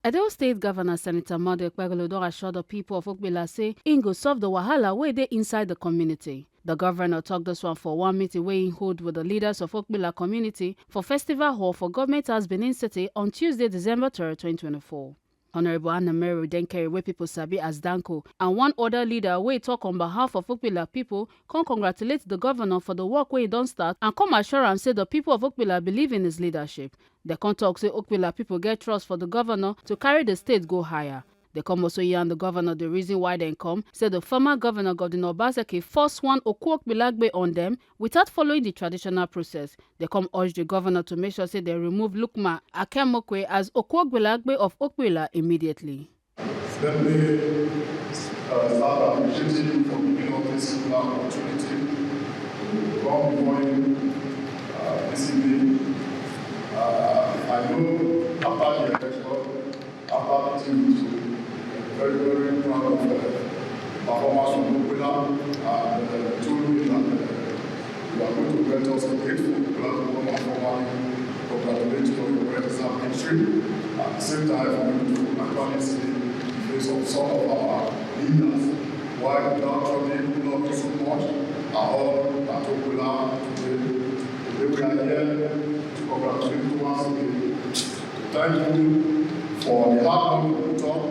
Edo State Governor Senator Gov Okpebholo don assure the people of Okpella say im go solve the wahala wey dey inside the community. The governor tok dis one for one meeting wey im hold with the leaders of Okpella community for Festival Hall for Government House, Benin City on Tuesday, December 3, 2024. Honorable Anna Mary Denkeri, wey people sabi as Danko, and one other leader wey talk on behalf of Okpella people, come congratulate the governor for the work wey he don start and come assure am say the people of Okpella believe in his leadership. They come talk say Okpella people get trust for the governor to carry the state go higher. They come also yarn the governor the reason why they come, say the former governor Godwin Obaseki forced one Okpella on them without following the traditional process. They come urge the governor to make sure say they remove Lukman Akemokwe as Okpella of Okpella immediately. Let me start appreciating you for giving us this opportunity to come before you this evening. I know after the election, after meeting with you, very, very proud of the performance of Okpella, and told me that you are going to grant us a grateful Okpella to come and formally congratulate you on your well-deserved victory. At the same time, I'm going to actually see the face of some of our leaders, why without troubling not so much at all at Okpella today. Today we are here to congratulate you once again, to thank you for the hard work you talk,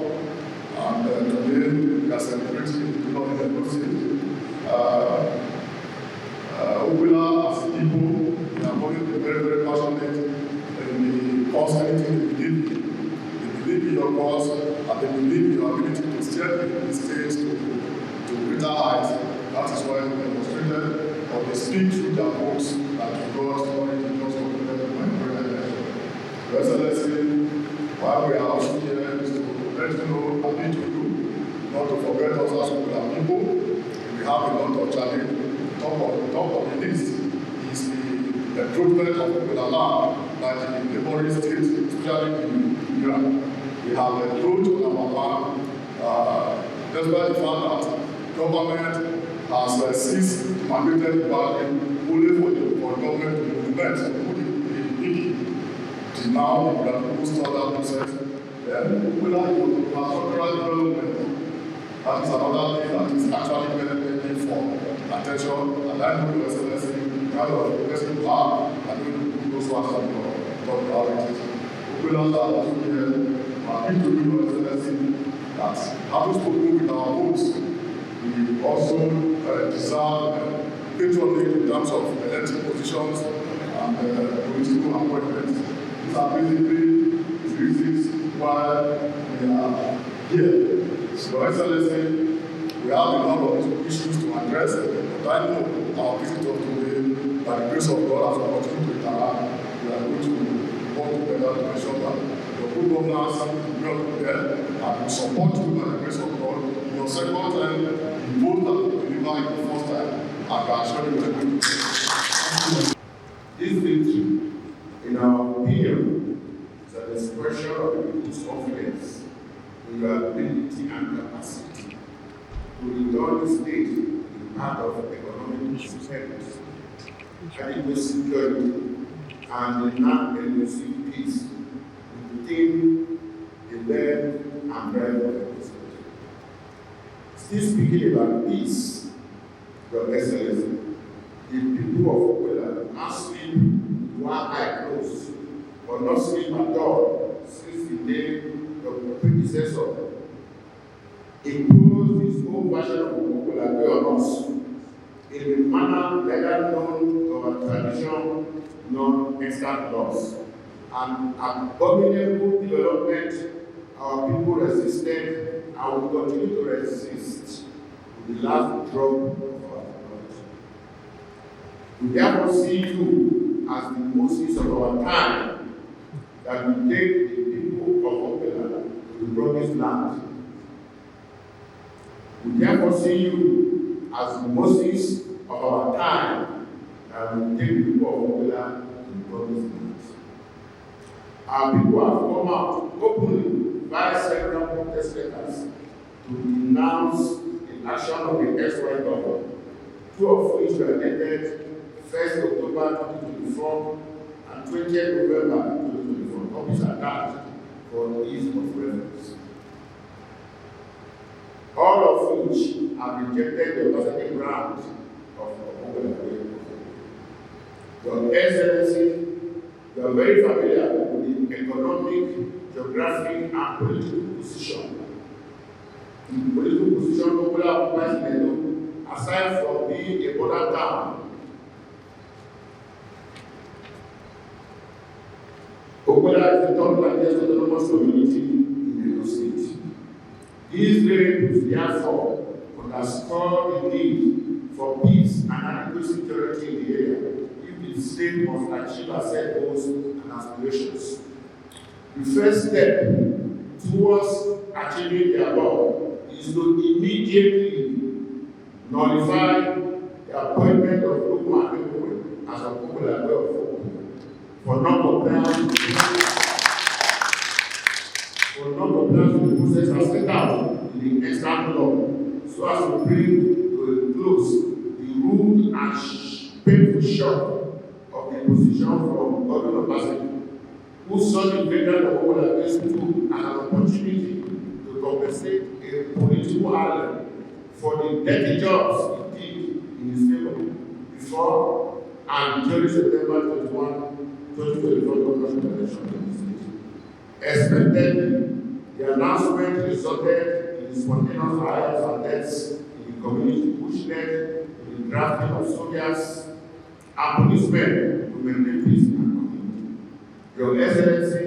and today we are celebrating the Lord Delegation. Okpella as a people, we are going to be very, very passionate in the cause anything they believe in. They believe in your cause, and they believe in your ability to steer the state to greater heights. That is why we demonstrated or they speak through their votes that God already just opened my prayer election. Your Excellency, while we are also here is to let you know and need to do, not to forget us as Okpella people. We have a lot of challenges. Top of the list is the improvement of Okpella land, like in the neighboring states, especially in Iran. We have a growth on our land, despite the fact that government has ceased mandated bargaining only for the government to implement the now we have start that process. Then Okpella is infrastructural development. That is another thing that is actually benefiting for attention, and I know Your Excellency, kind of investing plan, and you those ones are top priorities. Okpella are also here, and need to do Your Excellency that having spoken with our votes, we also deserve patronage in terms of elected positions and political appointments. These are basically the reasons why we are here. So, Your Excellency, we have a lot of issues to address, but I know our visitor today, by the grace of God, as we continue to interact, we are going to work together to ensure that your good governance will not be there, and we support you by the grace of God. In your second time, you vote that you deliver in the first time, and I assure you we are going to. This victory, in our opinion, is an expression of the people's confidence in your ability and capacity to return the state to the path of economic prosperity, adequate security, and non-elusive peace within the left and right of the state. Still speaking about peace, Your Excellency, the people of Okpella not sleep one eye closed, or not sleep at all since the day the predecessor imposed his own version of Okpella on us in the manner better known to our tradition, non-extant laws. An abominable development our people resisted and will continue to resist to the last drop of our blood. We therefore see you as the Moses of our time that will take the people of Okpella to the promised land. We therefore see you as the Moses of our time that will take the people of Okpella to the promised land. Our people have come out openly via several protest letters to denounce the action of the ex-white government, two of which were dated 1st October 2024 and 20th November 2024. Copies are attached for ease of reference. All of which have rejected the capacity grant of Okpella. Your Excellency, you are very familiar with the economic, geographic, and political position. The political position Okpella occupies in Edo, aside from being a border town, Okpella is the third largest autonomous community in Edo State. These variables, therefore, underscore the need for peace and adequate security in the area if the state must achieve our set goals and aspirations. The first step towards achieving the above is to immediately nullify the appointment of Okpebholo as a popular way for non-compliance with the process as set out in the extant law, so as to bring to a close the rude and painful shock of the position from Governor Okpebholo, who saw the veteran of Okpella as an opportunity to compensate a political ally for the dirty jobs he did in his favor before and during September 2024 government election in the state. Expectedly, the announcement resulted in spontaneous riots and deaths in the community, which led to the drafting of soldiers and policemen to maintain peace in the community. Your Excellency,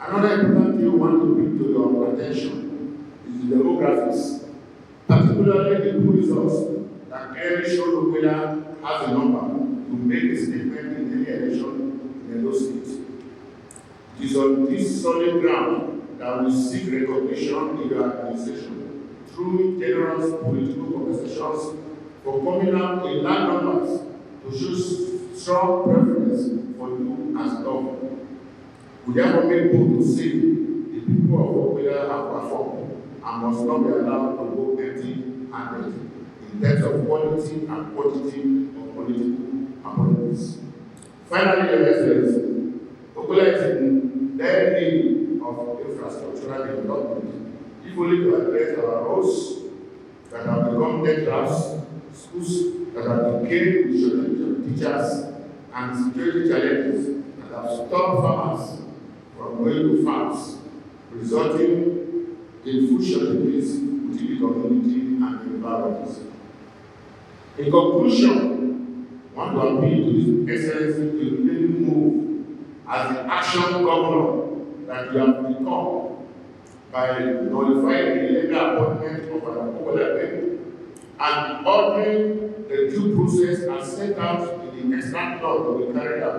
another important thing I want to bring to your attention is the demographics, particularly the good results that clearly show Okpella has a number to make a statement in any election in Edo State. It is on this solid ground that we seek recognition in your administration through generous political conversations for coming out in large numbers to show strong preference for you as governor. We therefore make bold to say the people of Okpella have performed and must not be allowed to go empty-handed in terms of quality and quantity of political appointments. Finally, Your Excellency, Okpella is in dire need of infrastructural development, if only to address our roads that have become dead traps, schools that have decayed with shortage of teachers, and security challenges that have stopped farmers from going to farms, resulting in food shortages within the community and the environment. In conclusion, I want to appeal to His Excellency to really move as the action governor that you have become by nullifying the illegal appointment of an Okpebholo and ordering the due process as set out in the extant law to be carried out,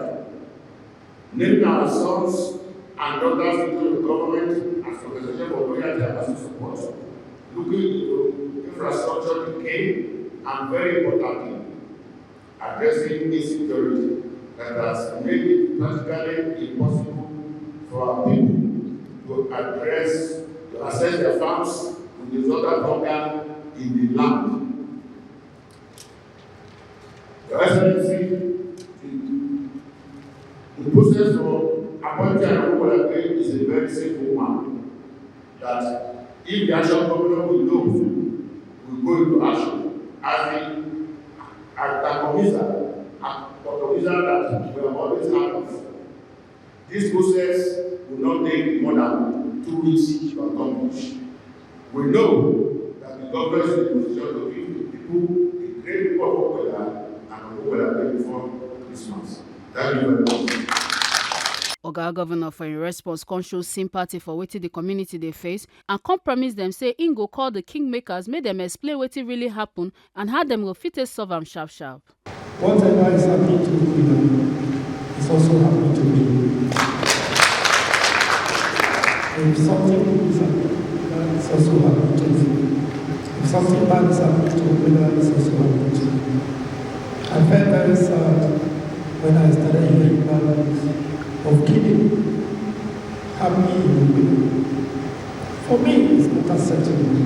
naming our sons and daughters into the government as compensation for loyalty and massive support, looking into infrastructure decay, and very importantly, addressing insecurity that has made it practically impossible for our people to access their farms with the other hunger in the land. Your Excellency, the process for appointing an Okpebholo is a very simple one. That if the action governor will know, will go into action as the commissioner that we have always had of. This process will not take more than 2 weeks to accomplish. We know that the government is in a position to give the people a great people of Okpella and Okpella before Christmas. Thank you very much. Oga Governor for in response come show sympathy for wetin the community they face and come promise them say im go call the kingmakers, make them explain wetin really happen and how them go fit solve am sharp sharp. Whatever is happening to Okpella is also happening to me. If something good is happening, it's also happening to me. If something bad is happening to Okpella, it's also happening to me. I felt very sad when I started hearing about this. Of killing happening in Okpella. For me, it's not acceptable.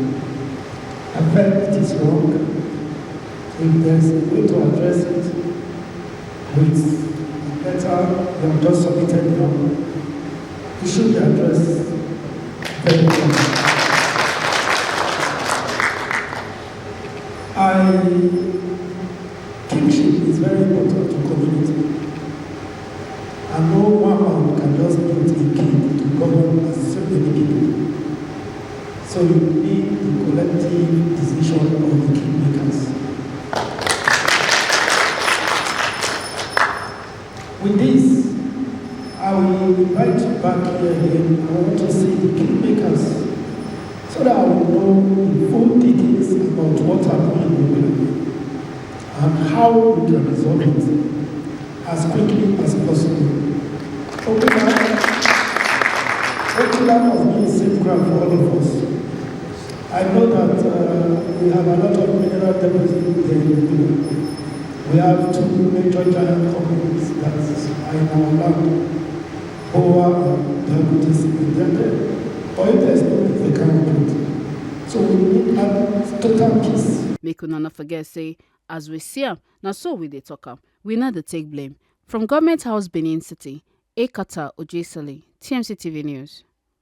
I felt it is wrong. If there's a way to address it, it's better than just submitted now. it should be addressed very well. Kingship is very important to community. And no one man can just put a king to govern so many people. So you need the collective decision of the kingmakers. With this, I will invite you back here again. I want to see the kingmakers so that I will know the full details about what happened in Okpella and how we can resolve it as quickly as possible. Okpella must be a safeguard for all of us. I know that we have a lot of mineral deposits here in Okpella. We have two major giant companies that are in our land, Boa and Delegation. But if there's no peace, they can't operate. So we need total peace. Make una not forget say, as we see am, na so we dey talk am. We not dey take blame. From Government House, Benin City, Ekata Ojesele, TMC TV News.